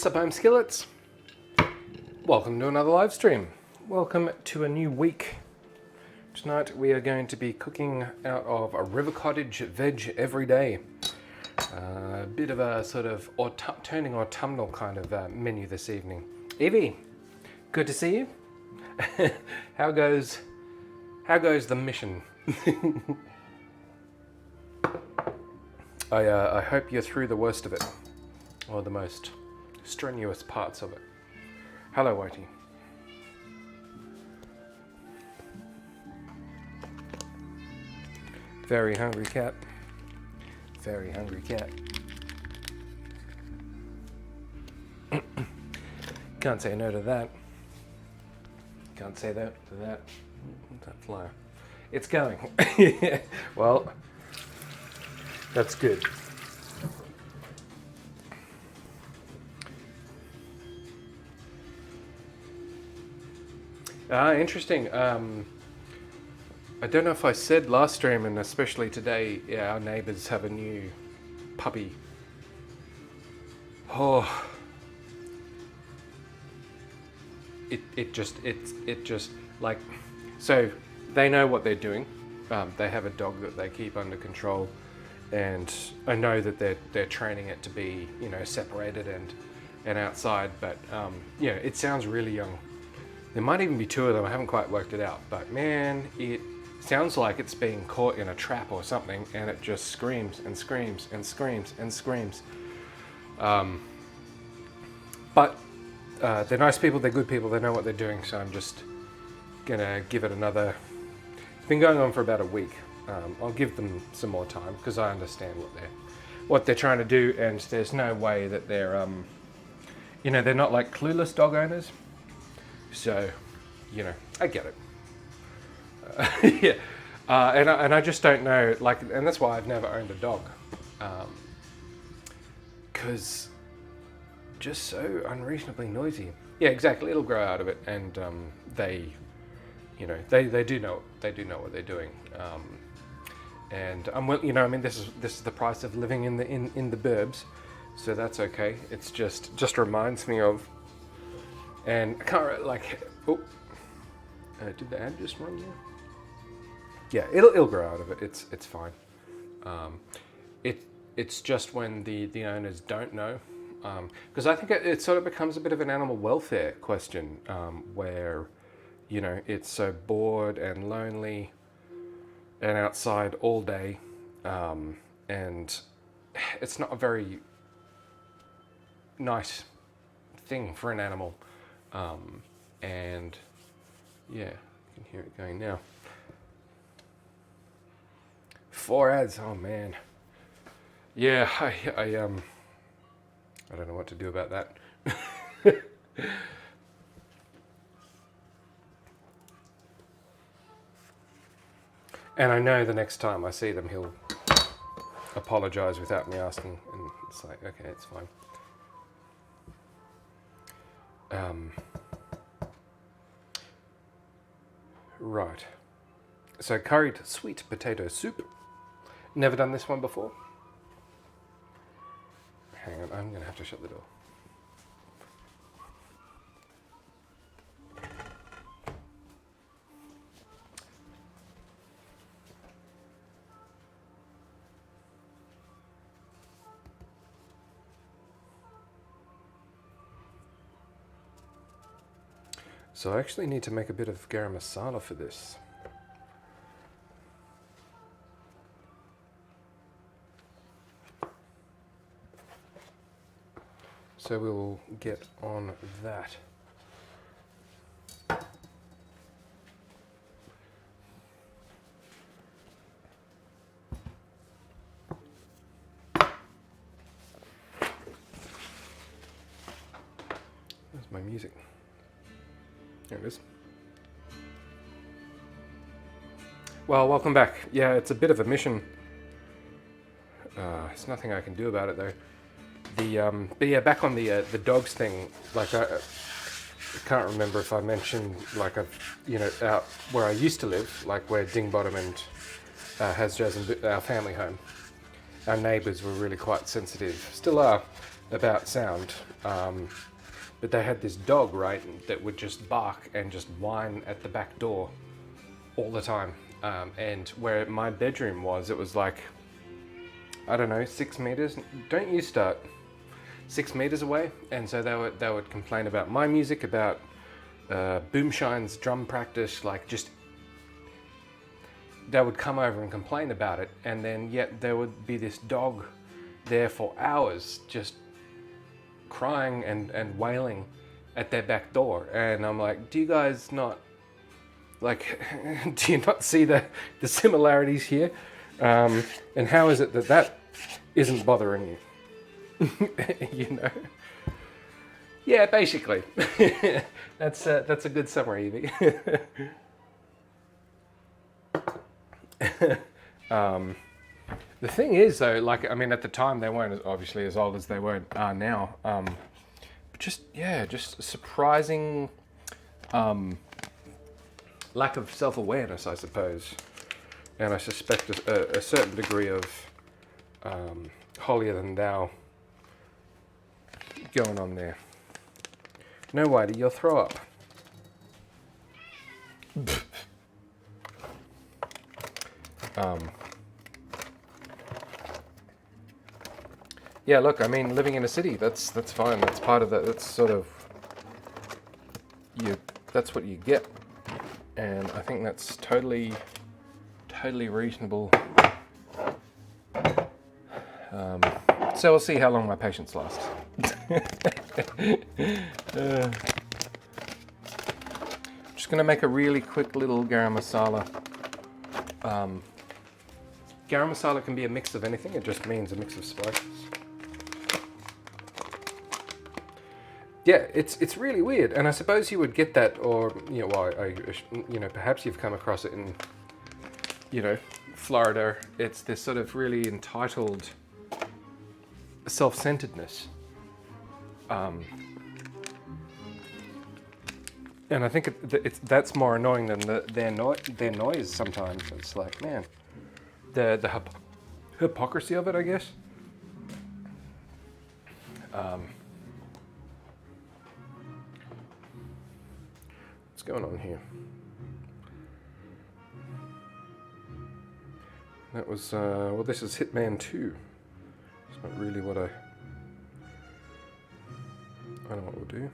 Sup home skillets, welcome to another live stream. Welcome to a new week. Tonight we are going to be cooking out of a river cottage veg every day. A bit of a sort of turning autumnal kind of menu this evening. Evie, good to see you. How goes the mission? I hope you're through the worst of it, or the most strenuous parts of it. Hello, Whitey. Very hungry cat. Very hungry cat. Can't say no to that. Can't say that to that. That flyer. It's going. Well, that's good. Interesting. I don't know if I said last stream, and especially today, our neighbours have a new puppy. Oh, it just like, so they know what they're doing. They have a dog that they keep under control, and I know that they're training it to be, separated and outside. But it sounds really young. There might even be two of them. I haven't quite worked it out, but man, it sounds like it's being caught in a trap or something, and it just screams and screams and screams and screams. But they're nice people, they're good people, they know what they're doing, so I'm just gonna give it another. It's been going on for about a week. I'll give them some more time because I understand what they're trying to do, and there's no way that they're they're not like clueless dog owners. So, I get it. Yeah, and I just don't know, and that's why I've never owned a dog, because just so unreasonably noisy. Yeah, exactly. It'll grow out of it, and they do know what they're doing, and this is the price of living in the burbs, so that's okay. It's just reminds me of, and I can't did the ad just run there? Yeah, it'll grow out of it. It's fine. It's just when the owners don't know, because I think it sort of becomes a bit of an animal welfare question, where it's so bored and lonely and outside all day, and it's not a very nice thing for an animal, and yeah, you can hear it going now. 4 ads. Oh man. Yeah, I don't know what to do about that. And I know the next time I see them, he'll apologize without me asking, and it's like, okay, it's fine. Right. So curried sweet potato soup. Never done this one before. Hang on, I'm going to have to shut the door. So I actually need to make a bit of garam masala for this. So we will get on that. Where's my music? There it is. Well, welcome back. Yeah, it's a bit of a mission. There's nothing I can do about it though. But yeah, back on the dogs thing. Like I can't remember if I mentioned, like out where I used to live, like where Dingbottom and Hasjaz and our family home. our neighbours were really quite sensitive, still are, about sound. But they had this dog, right, that would just bark and just whine at the back door all the time. And where my bedroom was, it was like, I don't know, 6 meters. Don't you start 6 meters away? And so they would complain about my music, about Boomshine's drum practice, like just. They would come over and complain about it, and then yet there would be this dog there for hours, just crying and wailing at their back door. And I'm like, do you guys not, like, do you not see the similarities here? And how is it that isn't bothering you? You know? Yeah, basically. That's a good summary, Evie. The thing is, though, like, I mean, at the time they weren't obviously as old as they are now. But just a surprising lack of self-awareness, I suppose, and I suspect a certain degree of holier than thou going on there. No, Whitey, you'll throw up. Yeah, look, I mean, living in a city, that's fine. That's part of that's sort of that's what you get. And I think that's totally reasonable. So we'll see how long my patience lasts. Just gonna make a really quick little garam masala. Garam masala can be a mix of anything. It just means a mix of spices. Yeah, it's really weird, and I suppose you would get that, or perhaps you've come across it in, Florida. It's this sort of really entitled self-centeredness, and I think that's more annoying than their noise sometimes. It's like, man, the hypocrisy of it, I guess. What's going on here? That was, this is Hitman 2. It's not really what I know what we'll do.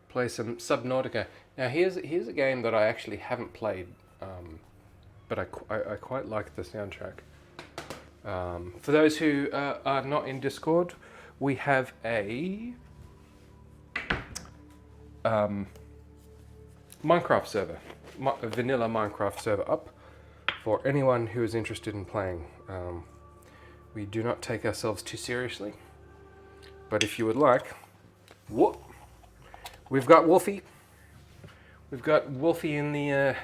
Play some Subnautica. Now here's a game that I actually haven't played, but I quite like the soundtrack. For those who are not in Discord, we have a Minecraft server, a vanilla Minecraft server up for anyone who is interested in playing. We do not take ourselves too seriously, but if you would like, whoop, we've got Wolfie. We've got Wolfie in the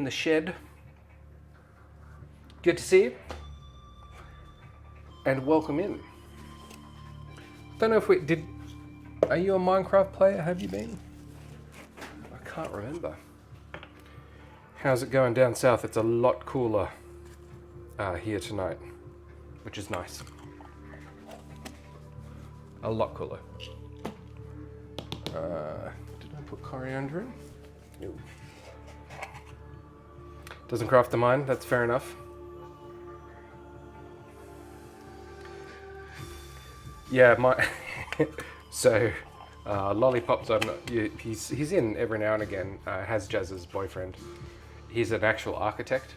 shed. Good to see you, and welcome in. Don't know if we did. Are you a Minecraft player? Have you been? I can't remember. How's it going down south? It's a lot cooler here tonight, which is nice. A lot cooler. Did I put coriander in? No. Doesn't craft the mind. That's fair enough. Yeah, so Lollipops. He's in every now and again. Has Jazz's boyfriend. He's an actual architect,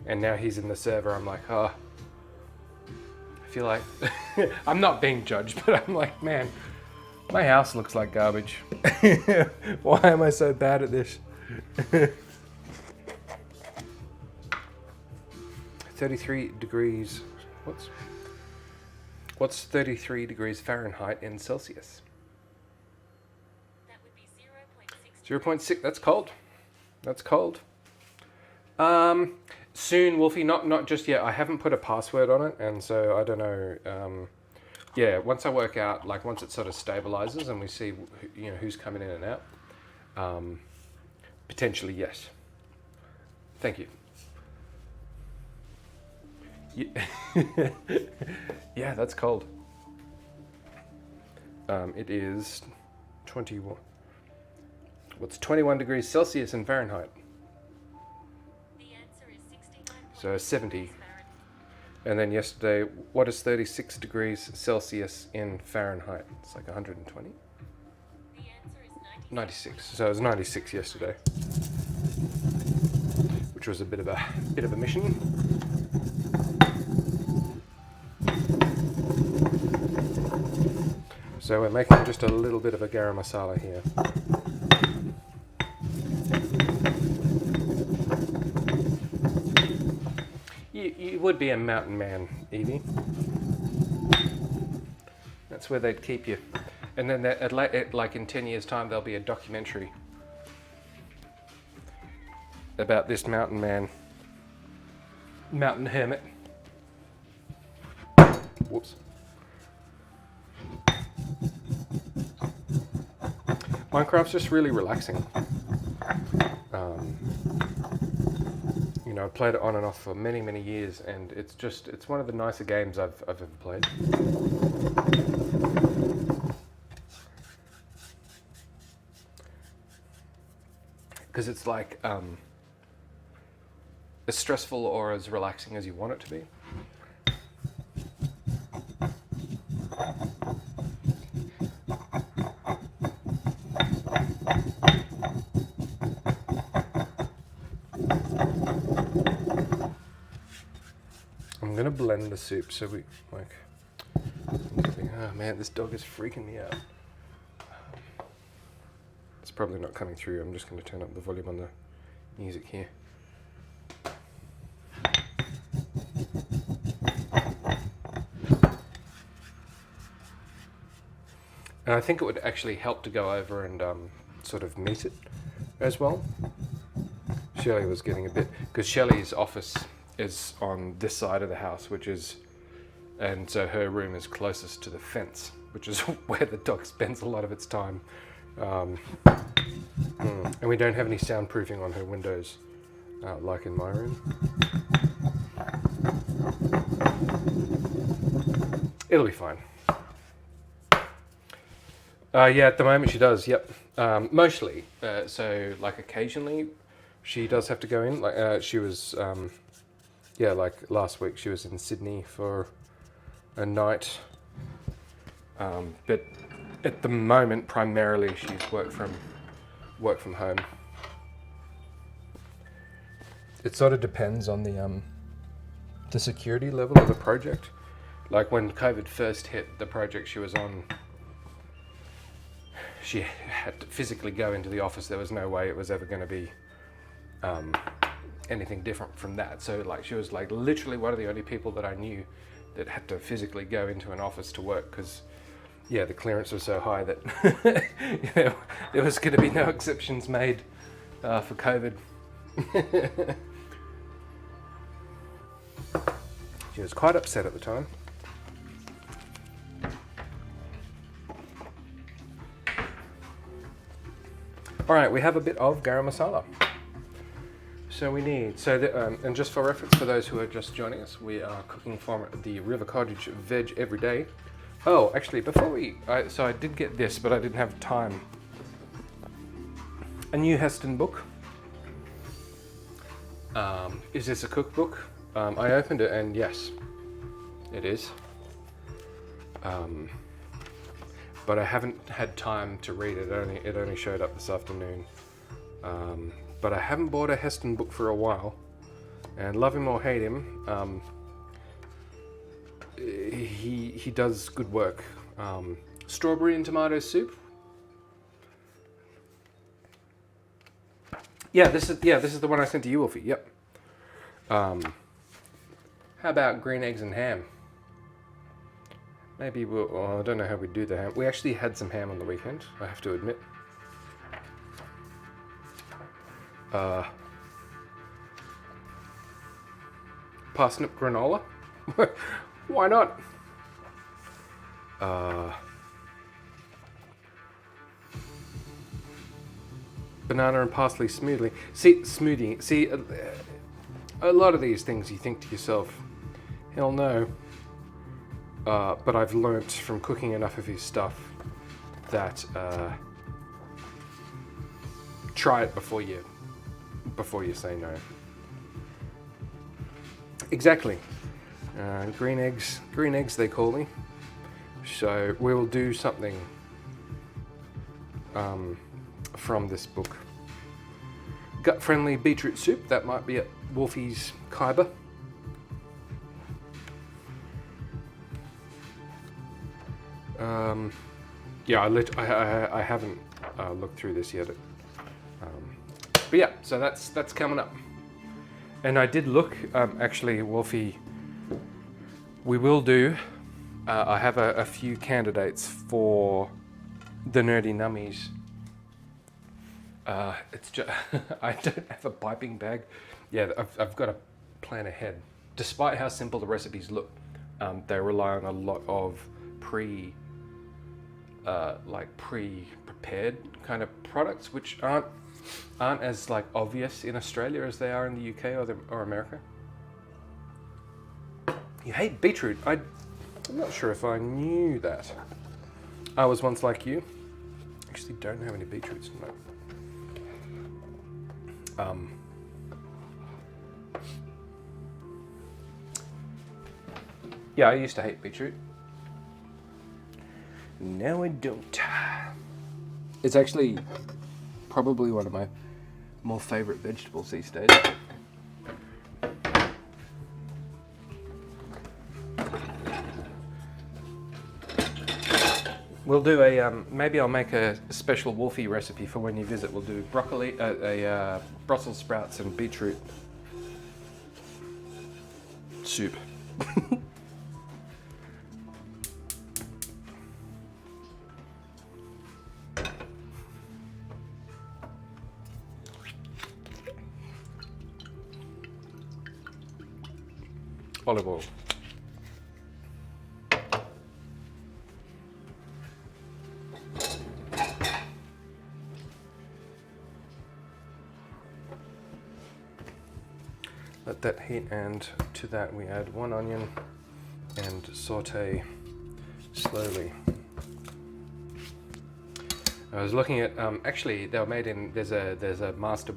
and now he's in the server. I'm like, I feel like I'm not being judged, but I'm like, man, my house looks like garbage. Why am I so bad at this? 33 degrees. What's 33 degrees Fahrenheit in Celsius? That would be 0.6. That's cold. That's cold. Soon, Wolfie. Not just yet. I haven't put a password on it, and so I don't know yeah, once I work out, like once it sort of stabilizes and we see, who's coming in and out, potentially yes. Thank you. Yeah, that's cold. It is 21. What's 21 degrees Celsius in Fahrenheit? The answer is 69. So 70. And then yesterday, what is 36 degrees Celsius in Fahrenheit? It's like 120? The answer is 96. So it was 96 yesterday, which was a bit of a mission. So we're making just a little bit of a garam masala here. You would be a mountain man, Evie. That's where they'd keep you. And then like in 10 years' time, there'll be a documentary about this mountain man, mountain hermit. Whoops. Minecraft's just really relaxing. I've played it on and off for many, many years, and it's one of the nicer games I've ever played. Because it's like as stressful or as relaxing as you want it to be. I'm gonna blend the soup so we like. Oh man, this dog is freaking me out. It's probably not coming through. I'm just gonna turn up the volume on the music here. And I think it would actually help to go over and sort of meet it as well. Shelley was getting a bit, because Shelley's office is on this side of the house, and so her room is closest to the fence, which is where the dog spends a lot of its time. And we don't have any soundproofing on her windows, like in my room. It'll be fine. Yeah, at the moment she does, yep. Mostly. So, like, occasionally she does have to go in. Like, she was, like last week she was in Sydney for a night. But at the moment, primarily she's work from home. It sort of depends on the security level of the project. Like when COVID first hit, the project she was on, she had to physically go into the office. There was no way it was ever going to be anything different from that. So like she was like literally one of the only people that I knew that had to physically go into an office to work, because the clearance was so high that there was going to be no exceptions made for COVID. She was quite upset at the time. All right, we have a bit of garam masala. So we need, and just for reference for those who are just joining us, we are cooking from the River Cottage Veg Every Day. Oh, actually, before I did get this, but I didn't have time. A new Heston book. Is this a cookbook? I opened it and yes, it is. But I haven't had time to read it. It only showed up this afternoon. But I haven't bought a Heston book for a while. And love him or hate him, he does good work. Strawberry and tomato soup. This is the one I sent to you, Wolfie. Yep. How about green eggs and ham? Maybe I don't know how we do the ham. We actually had some ham on the weekend, I have to admit. Parsnip granola? Why not? banana and parsley smoothie. See, a lot of these things you think to yourself, hell no. But I've learnt from cooking enough of his stuff that try it before you say no. Exactly. Green eggs they call me. So we will do something from this book. Gut-friendly beetroot soup, that might be at Wolfie's Khyber. Yeah, I haven't looked through this yet. But yeah, so that's coming up. And I did look, actually, Wolfie, we will do, I have a few candidates for the Nerdy Nummies. It's just, I don't have a piping bag. Yeah, I've got to plan ahead. Despite how simple the recipes look, they rely on a lot of pre-prepared kind of products, which aren't as like obvious in Australia as they are in the UK or America. You hate beetroot. I'm not sure if I knew that. I was once like you. Actually, don't have any beetroots. No. Yeah, I used to hate beetroot. Now I don't. It's actually probably one of my more favorite vegetables these days. We'll do maybe I'll make a special Wolfie recipe for when you visit. We'll do broccoli, Brussels sprouts and beetroot soup. Olive oil. Let that heat, and to that we add 1 onion and saute slowly. I was looking at, actually they were made in, there's a master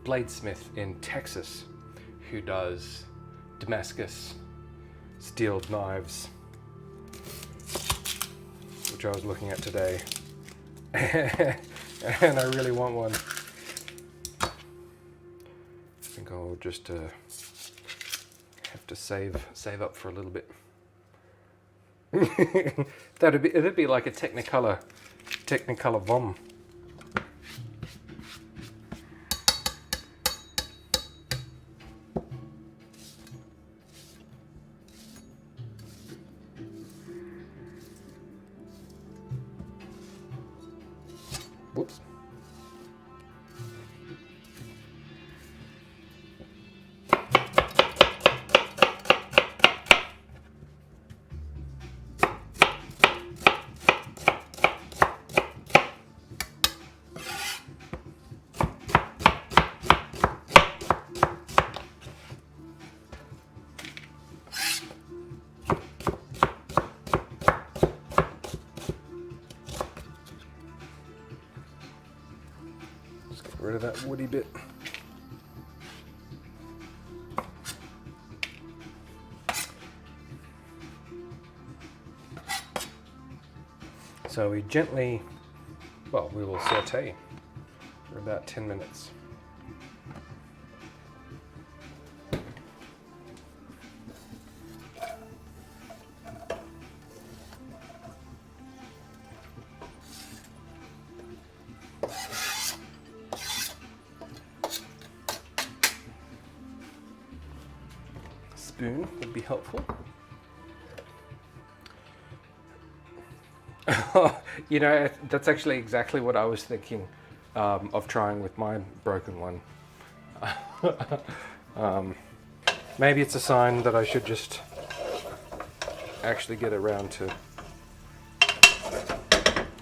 bladesmith in Texas who does Damascus steeled knives, which I was looking at today, and I really want one. I think I'll just have to save up for a little bit. It'd be like a Technicolor Vom. Whoops. Rid of that woody bit. So we gently, we will saute for about 10 minutes. Spoon would be helpful. You know, that's actually exactly what I was thinking of trying with my broken one. Maybe it's a sign that I should just actually get around to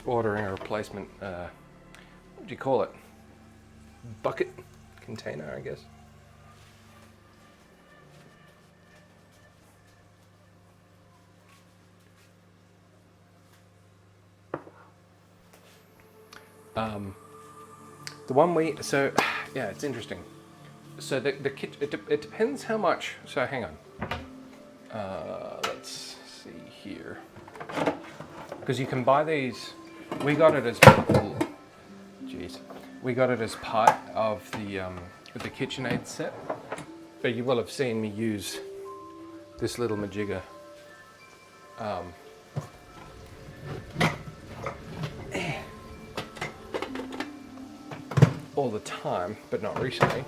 ordering a replacement, what do you call it? Bucket container, I guess. The one so yeah, it's interesting. So the kit, it depends how much. So hang on. Let's see here. Because you can buy these. We got it as. Jeez. We got it as part of the KitchenAid set. But you will have seen me use this little majigger. All the time, but not recently.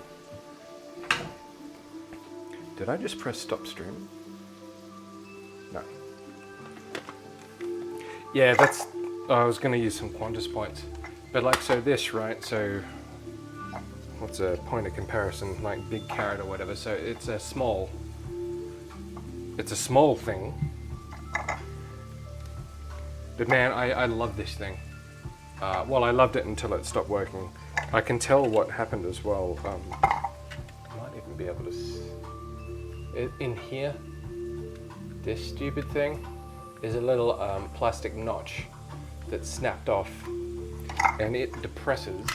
Did I just press stop stream? No. Yeah, that's. I was going to use some Qantas points, but like so this right. So what's a point of comparison? Like big carrot or whatever. So it's a small. It's a small thing. But man, I love this thing. Well, I loved it until it stopped working. I can tell what happened as well. I might even be able to. In here, this stupid thing is a little plastic notch that snapped off, and it depresses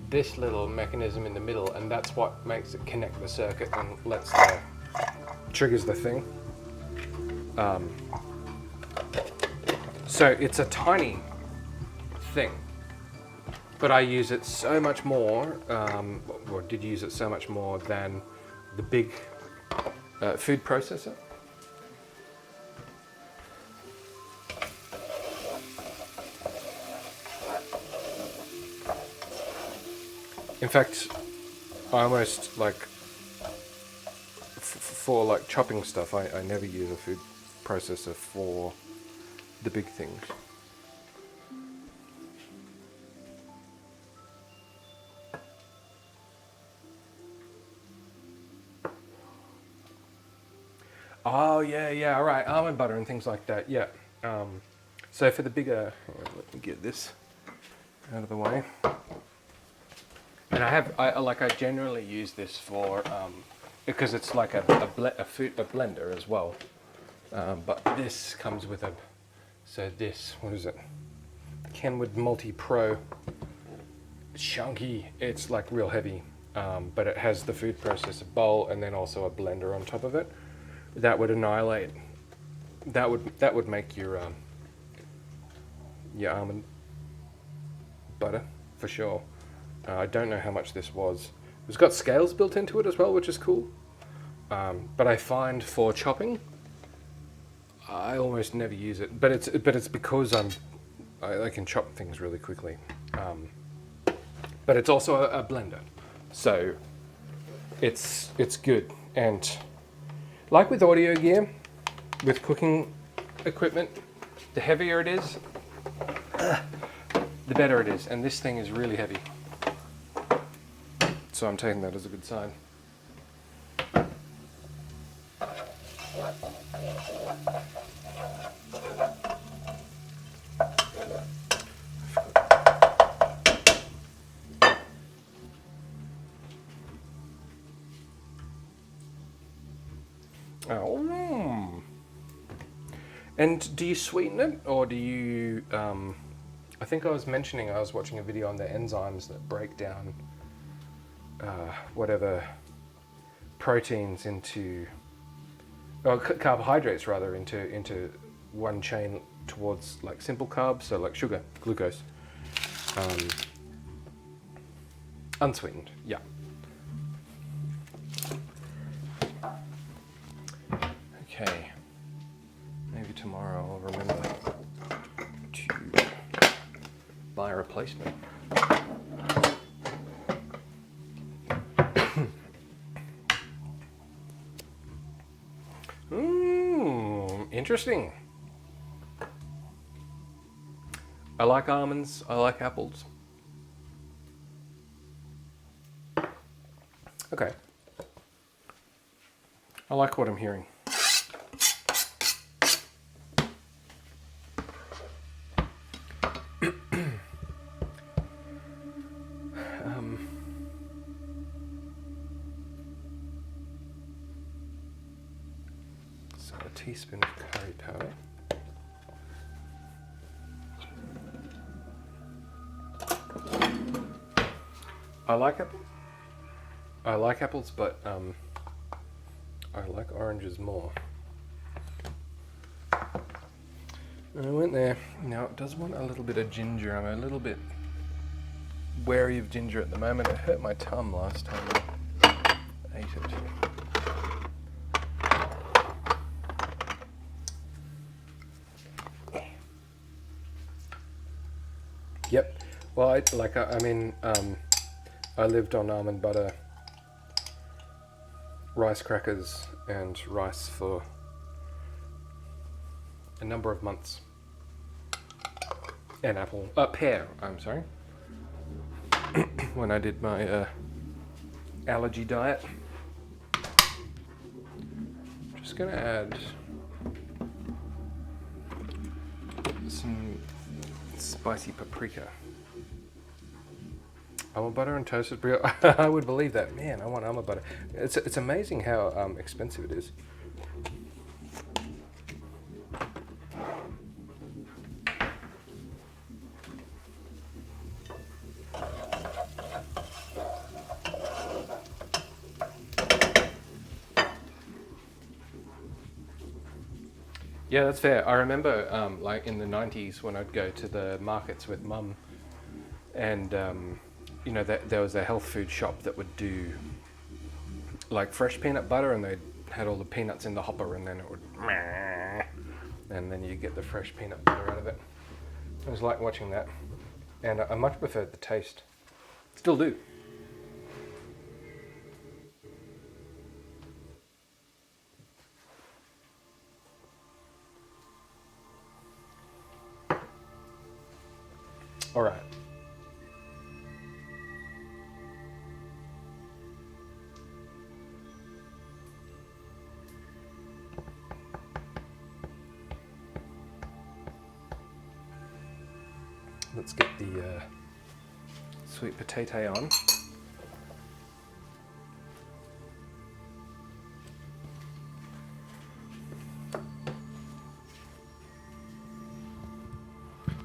this little mechanism in the middle, and that's what makes it connect the circuit and triggers the thing. So it's a tiny thing, but I use it so much more, or did use it so much more than the big food processor. In fact, I almost like for like chopping stuff, I never use a food processor for the big things. Oh yeah, all right, almond butter and things like that. Yeah. So for the bigger, let me get this out of the way. And I generally use this for because it's like a blender as well. But this comes with this, what is it? Kenwood Multi Pro. It's chunky. It's like real heavy, but it has the food processor bowl and then also a blender on top of it. That would annihilate. That would make your almond butter for sure. I don't know how much this was. It's got scales built into it as well, which is cool. But I find for chopping, I almost never use it. But it's because I can chop things really quickly. But it's also a blender, so it's good. And like with audio gear, with cooking equipment, the heavier it is, the better it is. And this thing is really heavy. So I'm taking that as a good sign. Oh. And do you sweeten it, or do you? I think I was watching a video on the enzymes that break down whatever proteins into, or carbohydrates rather, into one chain towards like simple carbs, so like sugar, glucose, unsweetened. Yeah. Okay. Maybe tomorrow I'll remember to buy a replacement. Interesting. I like almonds, I like apples. Okay. I like what I'm hearing. teaspoon of curry powder. I like apples, but I like oranges more. And I went there. Now it does want a little bit of ginger. I'm a little bit wary of ginger at the moment. It hurt my tongue last time I ate it. Yep. Well, I lived on almond butter, rice crackers, and rice for a number of months. And pear, I'm sorry. When I did my allergy diet. Just gonna add some spicy paprika. Almond butter and toasted brioche. I would believe that. Man, I want almond butter. It's amazing how expensive it is. Yeah, that's fair. I remember like in the 90s when I'd go to the markets with Mum, and you know, there was a health food shop that would do like fresh peanut butter, and they had all the peanuts in the hopper, and then it would, and then you get the fresh peanut butter out of it. It was like watching that, and I much preferred the taste. Still do. All right. Let's get the sweet potato on.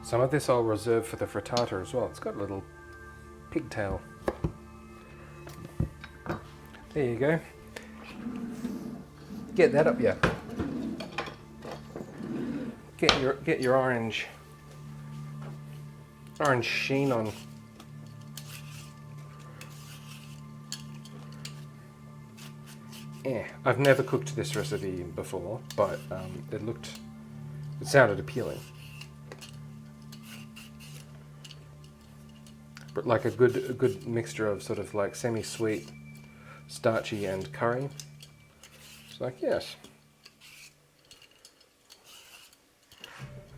Some of this I'll reserve for the frittata as well. It's got a little pigtail. There you go. Get that up, yeah. Get your orange sheen on. Yeah, I've never cooked this recipe before, but it sounded appealing. But like a good mixture of sort of like semi-sweet, starchy, and curry. It's like, yes,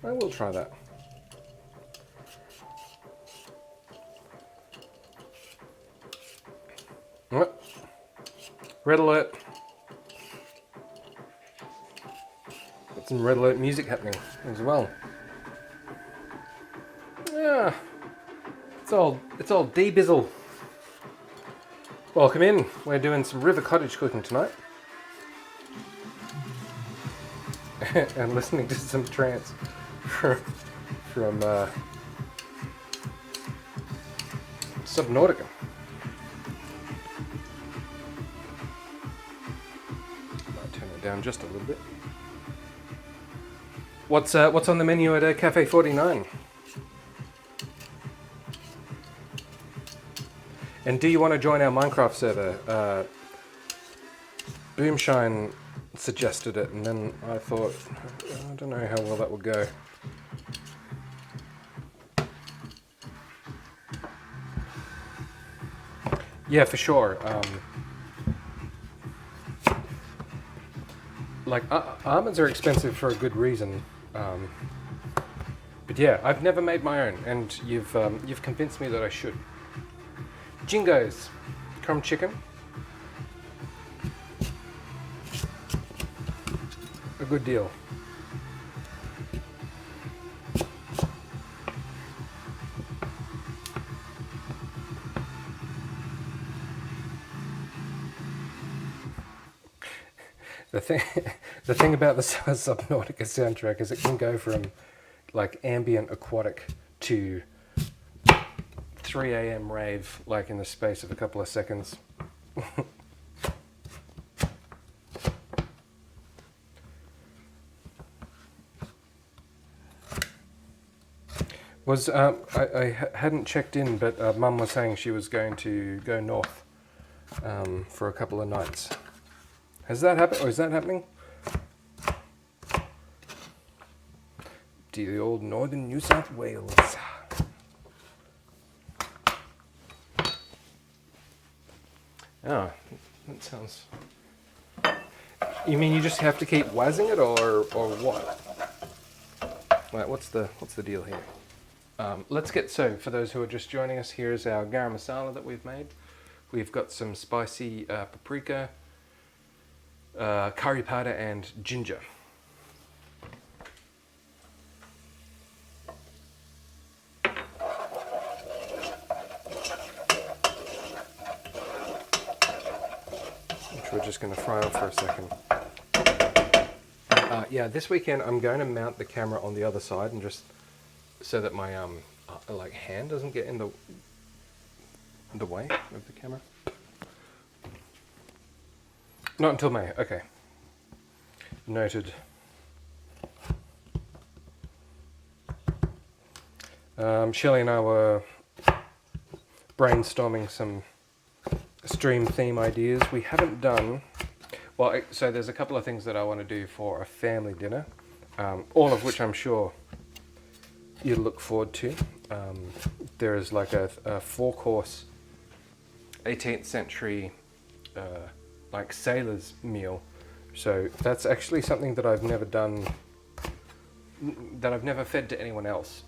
I will try that. What? Red alert. Got some red alert music happening as well. Yeah. It's all D-bizzle. Welcome in. We're doing some river cottage cooking tonight. And listening to some trance from Subnautica. Might turn it down just a little bit. What's on the menu at Cafe 49? And do you want to join our Minecraft server? Boomshine suggested it, and then I thought, I don't know how well that would go. Yeah, for sure. Like almonds are expensive for a good reason. But yeah, I've never made my own, and you've convinced me that I should. Jingos, crumb chicken. A good deal. The thing, the thing about the Subnautica soundtrack is it can go from like ambient aquatic to 3 a.m. rave, like in the space of a couple of seconds. I hadn't checked in, but Mum was saying she was going to go north for a couple of nights. Has that happened, or is that happening? To the old northern New South Wales. Oh, that sounds... You mean you just have to keep wazzing it, or what? Right, what's the deal here? So for those who are just joining us, here's our garam masala that we've made. We've got some spicy paprika, curry powder, and ginger. Which we're just going to fry up for a second. Yeah, this weekend I'm going to mount the camera on the other side, and just so that my like hand doesn't get in the way of the camera. Not until May. Okay. Noted. Shelley and I were brainstorming some stream theme ideas. We haven't done... Well, so there's a couple of things that I want to do for a family dinner, all of which I'm sure you'll look forward to. There is like a 4-course 18th century like sailor's meal. So that's actually something that I've never done, that I've never fed to anyone else.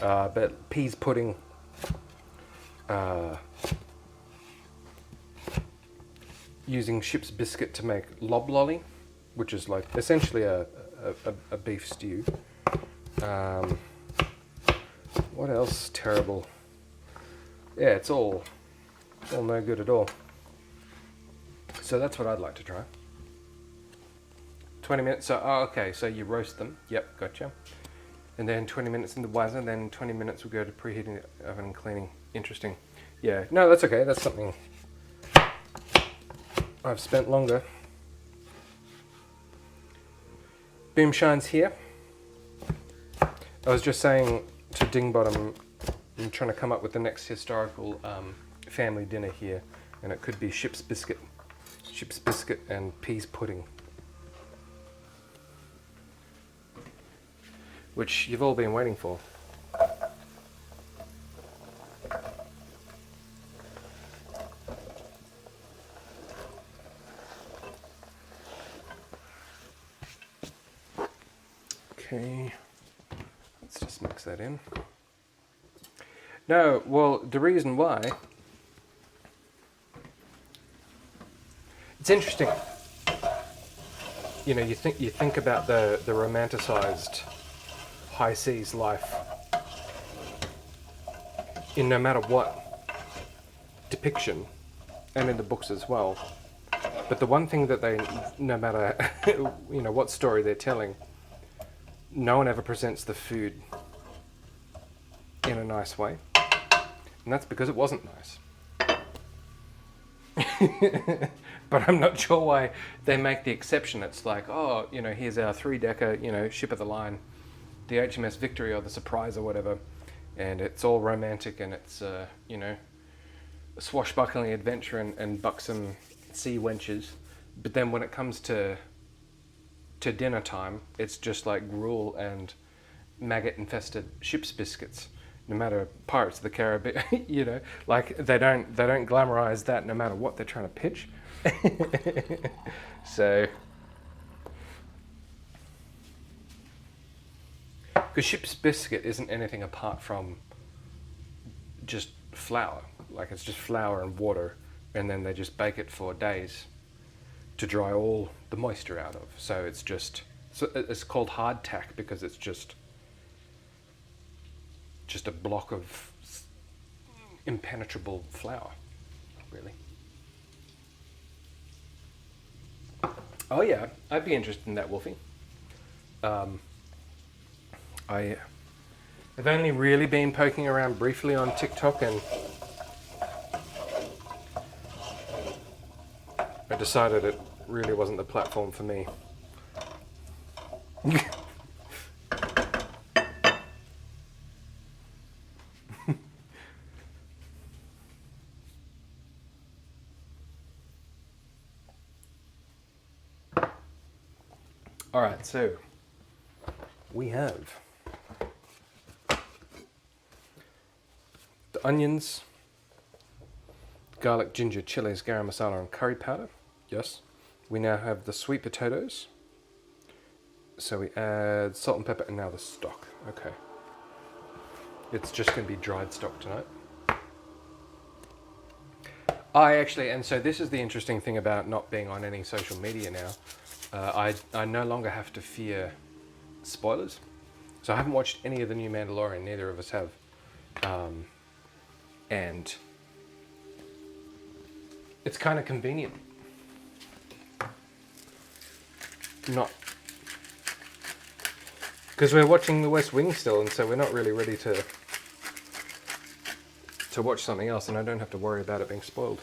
But peas pudding, using ship's biscuit to make loblolly, which is like essentially a beef stew. What else terrible? Yeah, it's all no good at all. So that's what I'd like to try. 20 minutes, so, okay, so you roast them. Yep, gotcha. And then 20 minutes in the wazza, then 20 minutes will go to preheating the oven and cleaning. Interesting. Yeah, no, that's okay. That's something I've spent longer. Boom shines here. I was just saying to Dingbottom, I'm trying to come up with the next historical family dinner here, and it could be ship's biscuit and peas pudding, which you've all been waiting for. Okay, let's just mix that in. No, well, the reason why, it's interesting. You know, you think about the romanticized high seas life in no matter what depiction, and in the books as well. But the one thing that they, no matter you know what story they're telling, no one ever presents the food in a nice way. And that's because it wasn't nice. But I'm not sure why they make the exception. It's like, oh, you know, here's our 3-decker, you know, ship of the line, the HMS Victory or the Surprise or whatever, and it's all romantic, and it's, you know, a swashbuckling adventure and buxom sea wenches. But then when it comes to dinner time, it's just like gruel and maggot-infested ship's biscuits. No matter Pirates of the Caribbean, you know, like they don't glamorize that no matter what they're trying to pitch. So, because ship's biscuit isn't anything apart from just flour. Like it's just flour and water, and then they just bake it for days to dry all the moisture out of. So it's called hardtack because it's just a block of impenetrable flour, really. Oh yeah, I'd be interested in that, Wolfie. Um, I have only really been poking around briefly on TikTok, and I decided it really wasn't the platform for me. All right, so we have the onions, garlic, ginger, chilies, garam masala, and curry powder. Yes. We now have the sweet potatoes. So we add salt and pepper, and now the stock. Okay. It's just going to be dried stock tonight. And so this is the interesting thing about not being on any social media now. I no longer have to fear spoilers. So I haven't watched any of the new Mandalorian, neither of us have. And it's kind of convenient. Not. Because we're watching The West Wing still, and so we're not really ready to watch something else, and I don't have to worry about it being spoiled.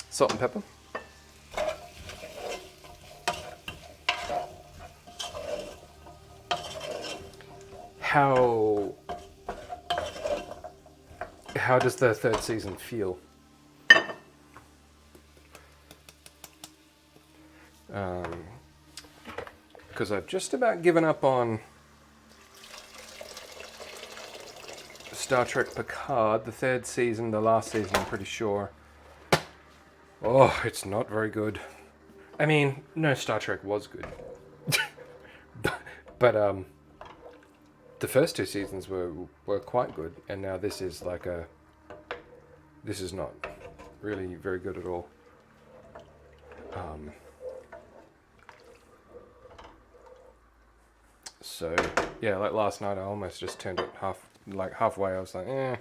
Salt and pepper. How does the third season feel? Because I've just about given up on Star Trek Picard, the third season, the last season, I'm pretty sure. Oh, it's not very good. I mean, no, Star Trek was good. but the first two seasons were quite good, and now this is this is not really very good at all. So yeah, like last night I almost just turned it halfway. I was like, eh.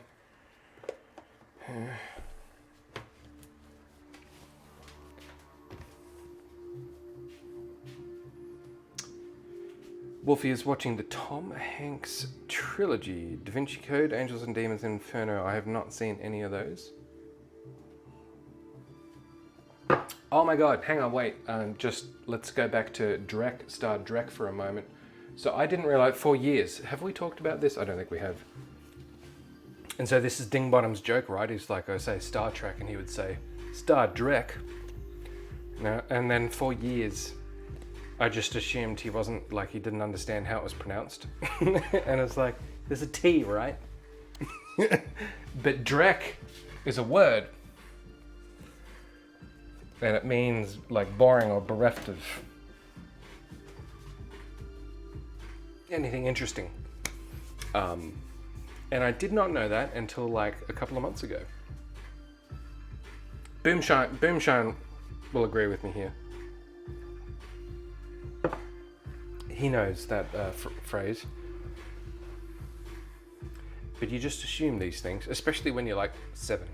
Wolfie is watching the Tom Hanks trilogy, Da Vinci Code, Angels and Demons, Inferno. I have not seen any of those. Oh my god, hang on, wait. Just let's go back to Star Drek for a moment. So I didn't realize, for years, have we talked about this? I don't think we have. And so this is Dingbottom's joke, right? He's like, I say Star Trek, and he would say Star Drek. No, and then for years, I just assumed he wasn't, like, he didn't understand how it was pronounced. And it's like, there's a T, right? But Drek is a word. And it means, like, boring or bereft of anything interesting. And I did not know that until, like, a couple of months ago. Boomshine will agree with me here. He knows that phrase. But you just assume these things, especially when you're like 7.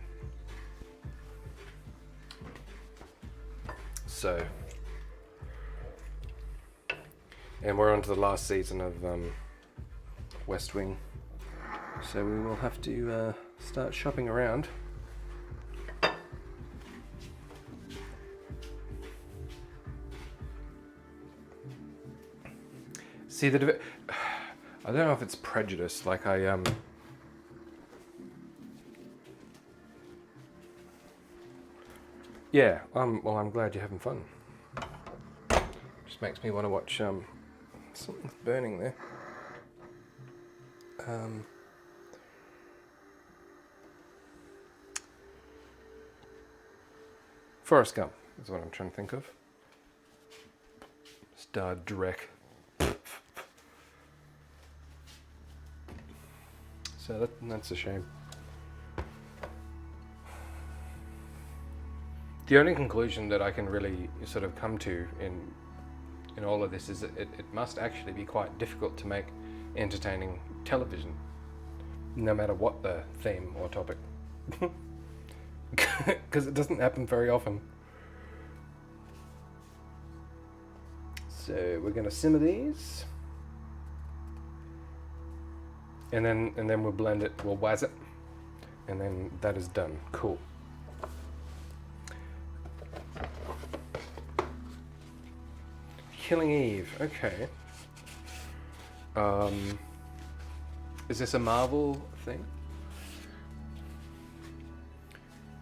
So, and we're on to the last season of West Wing. So we will have to start shopping around. See, I don't know if it's prejudice, like yeah, well, I'm glad you're having fun. Just makes me want to watch, something's burning there. Forrest Gump is what I'm trying to think of. Star Trek. So that's a shame. The only conclusion that I can really sort of come to in all of this is that it must actually be quite difficult to make entertaining television, no matter what the theme or topic. Because it doesn't happen very often. So we're going to simmer these, and then we'll blend it. We'll waz it, and then that is done. Cool. Killing Eve. Okay. Is this a Marvel thing?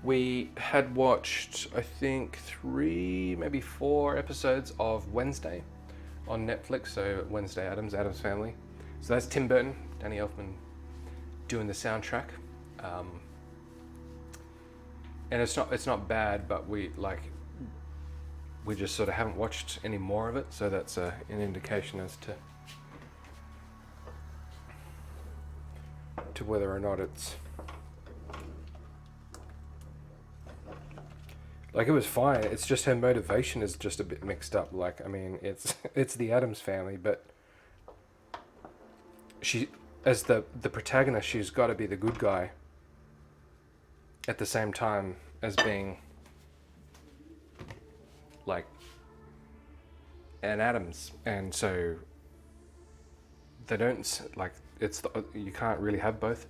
We had watched, I think, 3, maybe 4 episodes of Wednesday on Netflix. So Wednesday Addams Family. So that's Tim Burton, Danny Elfman doing the soundtrack. And it's not bad, but we just sort of haven't watched any more of it. So that's an indication as to whether or not it's like, it was fine. It's just her motivation is just a bit mixed up. Like, I mean, it's the Addams Family, but she, as the protagonist, she's got to be the good guy at the same time as being like an Addams, and so they don't like. You can't really have both.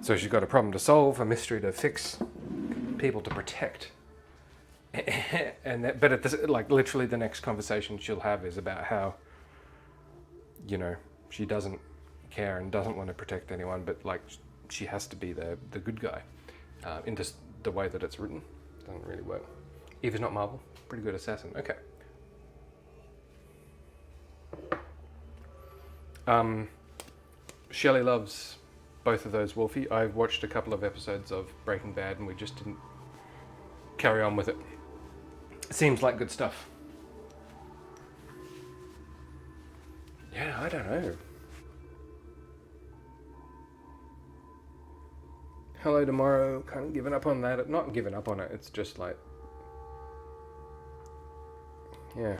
So she's got a problem to solve, a mystery to fix, people to protect. But at this, like, literally the next conversation she'll have is about how, you know, she doesn't care and doesn't want to protect anyone, but like she has to be the good guy. In just the way that it's written, doesn't really work. Eve is not Marvel. Pretty good assassin. Okay. Shelley loves both of those, Wolfie. I've watched a couple of episodes of Breaking Bad and we just didn't carry on with it. Seems like good stuff. Yeah, I don't know. Hello Tomorrow, kind of given up on that. Not given up on it, it's just like, yeah.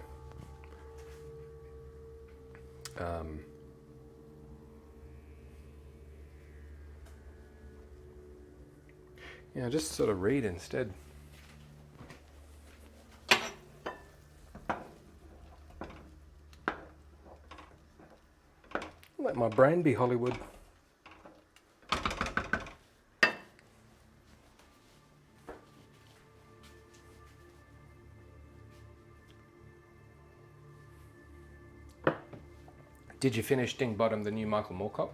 Yeah, just sort of read instead. Let my brain be Hollywood. Did you finish Ding Bottom, the new Michael Moorcock?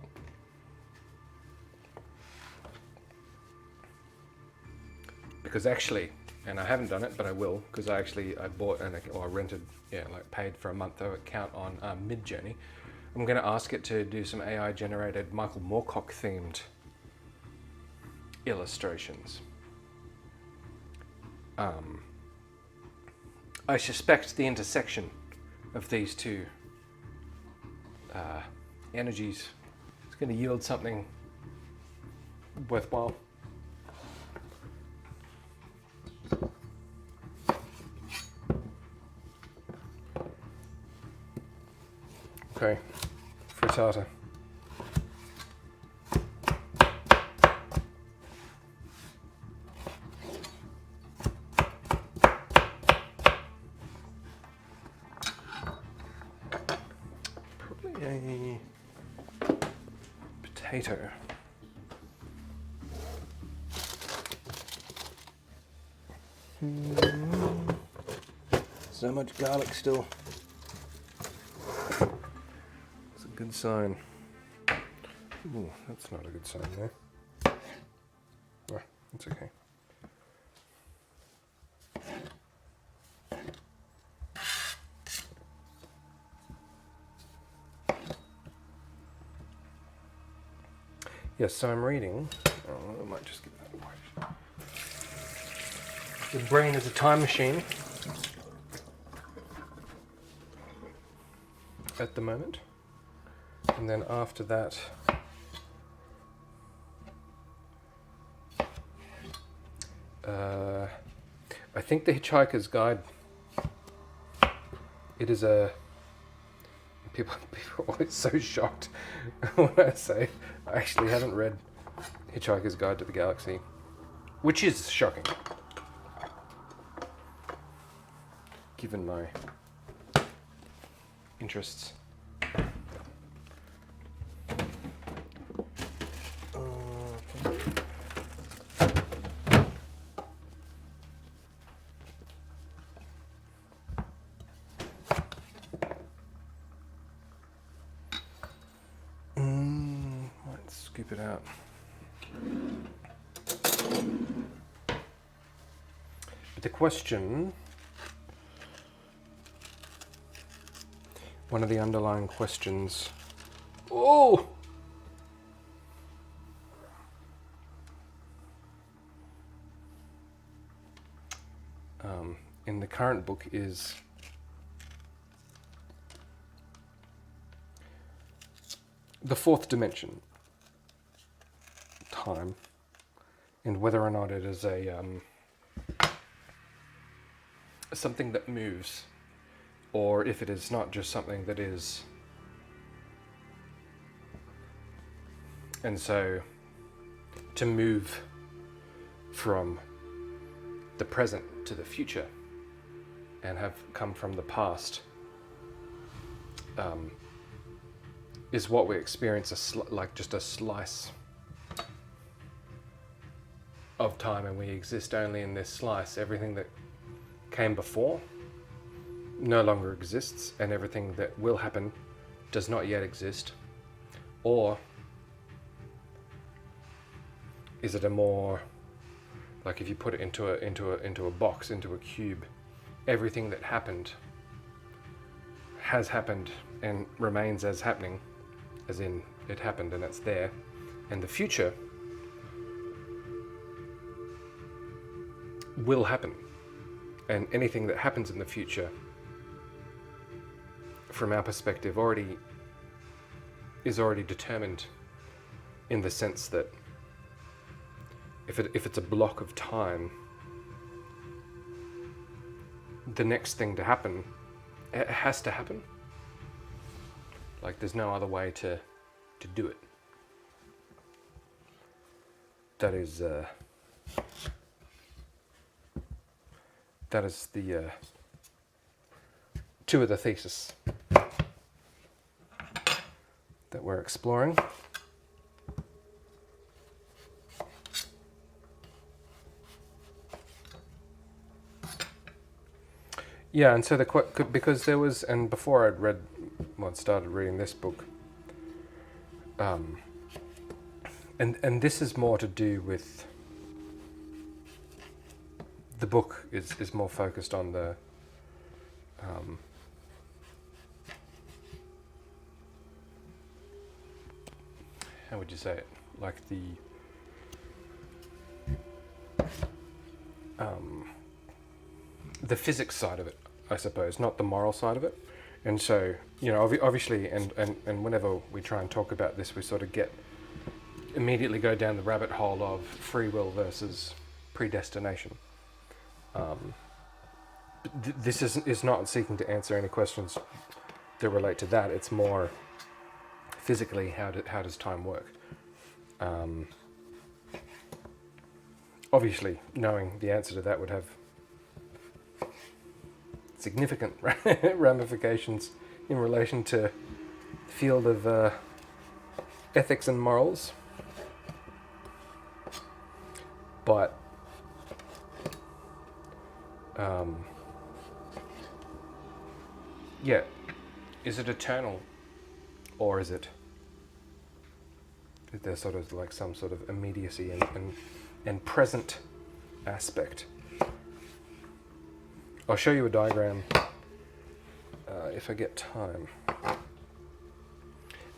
Because actually, and I haven't done it, but I will, because I bought or rented, like paid for a month of account on Midjourney. I'm going to ask it to do some AI generated Michael Moorcock themed illustrations. I suspect the intersection of these two energies is going to yield something worthwhile. Okay, frittata. Probably a potato. So much garlic still. That's a good sign. Ooh, that's not a good sign there. Oh, it's okay. Yes, so I'm reading. Oh, I might just give that away. The Brain is a Time Machine at the moment. And then after that, I think The Hitchhiker's Guide. It is a... People are always so shocked when I say I actually haven't read Hitchhiker's Guide to the Galaxy, which is shocking, given my interests. Might scoop it out. But the question, one of the underlying questions, in the current book is the fourth dimension, time, and whether or not it is a something that moves, or if it is not just something that is. And so, to move from the present to the future and have come from the past is what we experience, like just a slice of time, and we exist only in this slice. Everything that came before no longer exists, and everything that will happen does not yet exist. Or is it a more, like if you put it into a box, into a cube, everything that happened has happened and remains as happening, as in it happened and it's there, and the future will happen, and anything that happens in the future from our perspective is already determined, in the sense that if it's a block of time, the next thing to happen, it has to happen. Like there's no other way to do it. That is the two of the theses that we're exploring. Yeah, and so because there was, and before I'd started reading this book, and this is more to do with, the book is more focused on the, how would you say it, like the physics side of it, I suppose, not the moral side of it. And so, obviously, and whenever we try and talk about this, we sort of immediately go down the rabbit hole of free will versus predestination. This is not seeking to answer any questions that relate to that. It's more physically, how does time work? Obviously, knowing the answer to that would have significant ramifications in relation to the field of ethics and morals. But yeah, is it eternal, or is there sort of like some sort of immediacy and present aspect? I'll show you a diagram if I get time,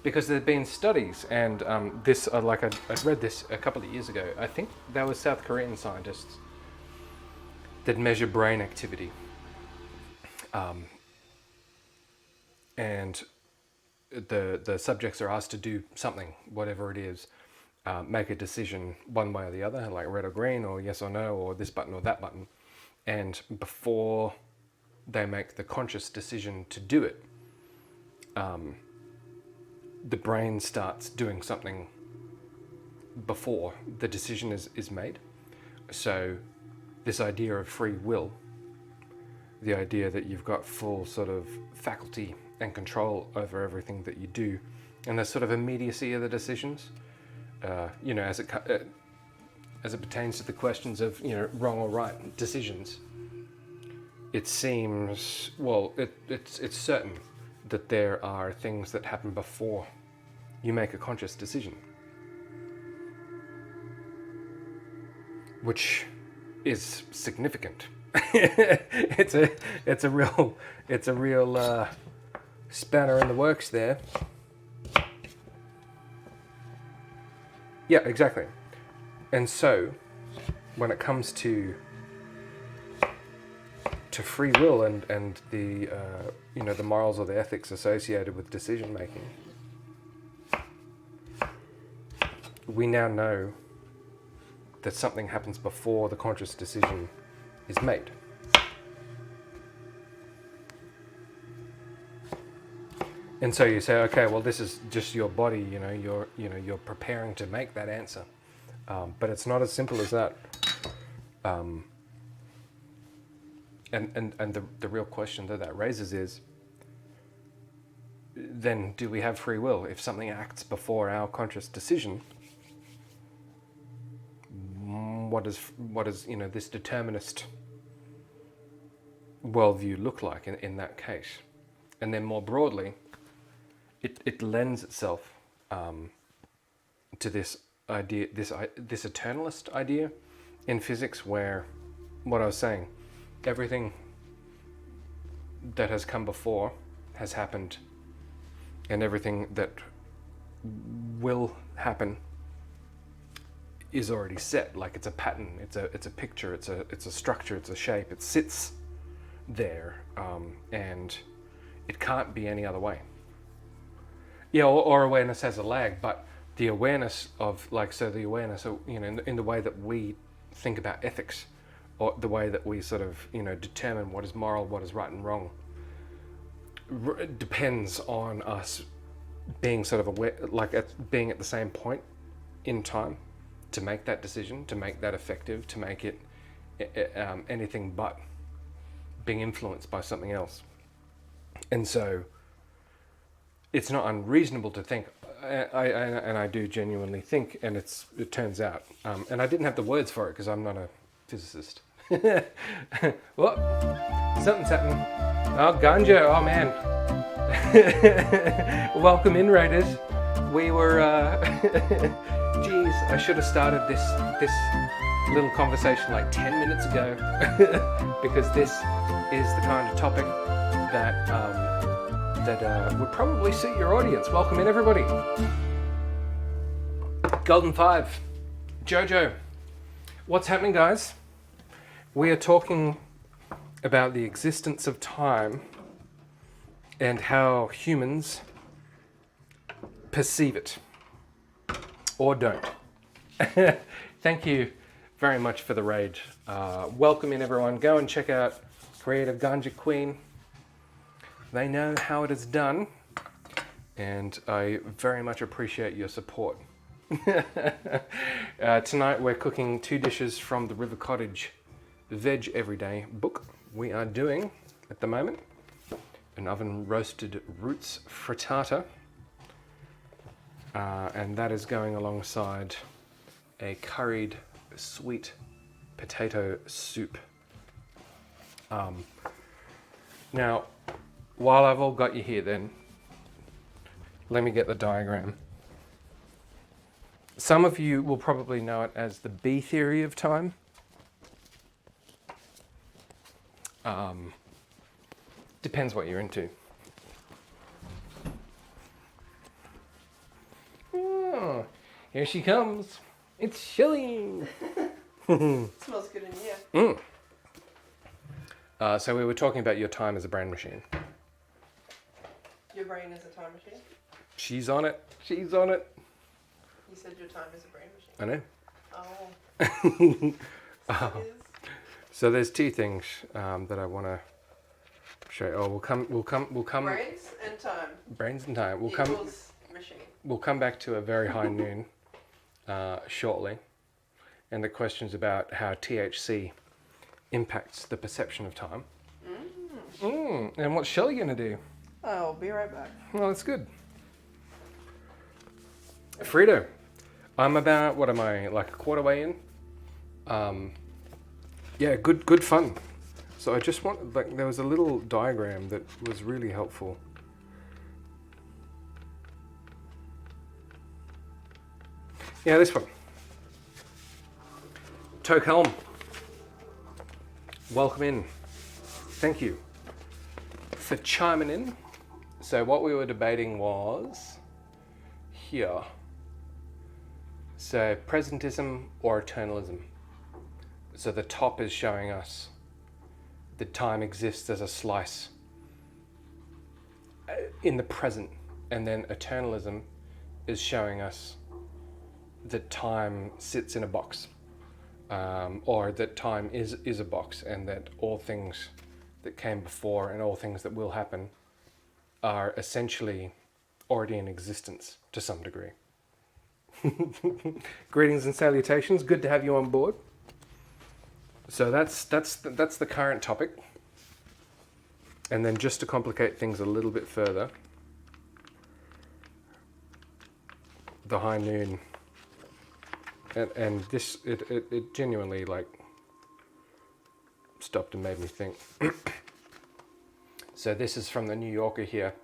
because there have been studies, and this I'd read this a couple of years ago. I think that was South Korean scientists that measure brain activity, and the subjects are asked to do something, whatever it is, make a decision one way or the other, like red or green, or yes or no, or this button or that button. And before they make the conscious decision to do it, the brain starts doing something before the decision is made. So this idea of free will, the idea that you've got full sort of faculty and control over everything that you do, and the sort of immediacy of the decisions, as it pertains to the questions of wrong or right decisions. It seems, well, it's certain that there are things that happen before you make a conscious decision, which is significant. it's a real spanner in the works there. Yeah, exactly. And so, when it comes to free will and the the morals or the ethics associated with decision making, we now know that something happens before the conscious decision is made. And so you say, okay, well, this is just your body. You're preparing to make that answer, but it's not as simple as that. And the real question that raises is, then do we have free will? If something acts before our conscious decision, what does this determinist worldview look like in that case? And then more broadly, it lends itself to this idea, this eternalist idea in physics, where what I was saying, everything that has come before has happened, and everything that will happen is already set. Like it's a pattern, it's a picture, it's a structure, it's a shape. It sits there, and it can't be any other way. Yeah, or awareness has a lag, but the awareness of the awareness of, in the way that we think about ethics, or the way that we sort of determine what is moral, what is right and wrong, depends on us being sort of aware, being at the same point in time to make that decision, to make that effective, to make it anything but being influenced by something else. And so it's not unreasonable to think, I do genuinely think, and it turns out, and I didn't have the words for it because I'm not a physicist. What? Something's happening. Oh, ganja. Oh, man. Welcome in, Raiders. We were, geez, I should have started this little conversation like 10 minutes ago because this is the kind of topic that would probably suit your audience. Welcome in, everybody. Golden Five. Jojo. What's happening, guys? We are talking about the existence of time and how humans perceive it or don't. Thank you very much for the raid. Welcome in, everyone. Go and check out Creative Ganja Queen. They know how it is done, and I very much appreciate your support. Tonight we're cooking 2 dishes from the River Cottage Veg Everyday book. We are doing, at the moment, an oven roasted roots frittata, and that is going alongside a curried sweet potato soup. Now, while I've all got you here then, let me get the diagram. Some of you will probably know it as the B theory of time. Depends what you're into. Oh, here she comes. It's Shilling. Smells good in here. So we were talking about your time as a brain machine. Your brain is a time machine? She's on it. She's on it. You said your time is a brain I machine. know. Oh. It is. So there's 2 things that I want to show you. Oh, we'll come. Brains and time. Brains and time. Equals machine. We'll come back to a very high noon shortly, and the questions about how THC impacts the perception of time. And what's Shelley gonna do? I'll be right back. Well, that's good. Frito. I'm about, what am I, like a quarter way in? Yeah, good fun. So I just want, like, there was a little diagram that was really helpful. Yeah, this one. Toke Helm. Welcome in. Thank you for chiming in. So what we were debating was here. So presentism or eternalism. So the top is showing us that time exists as a slice in the present, and then eternalism is showing us that time sits in a box, or that time is a box, and that all things that came before and all things that will happen are essentially already in existence to some degree. Greetings and salutations. Good to have you on board. So that's the current topic. And then just to complicate things a little bit further, the high noon, and this it genuinely like stopped and made me think. So this is from the New Yorker here.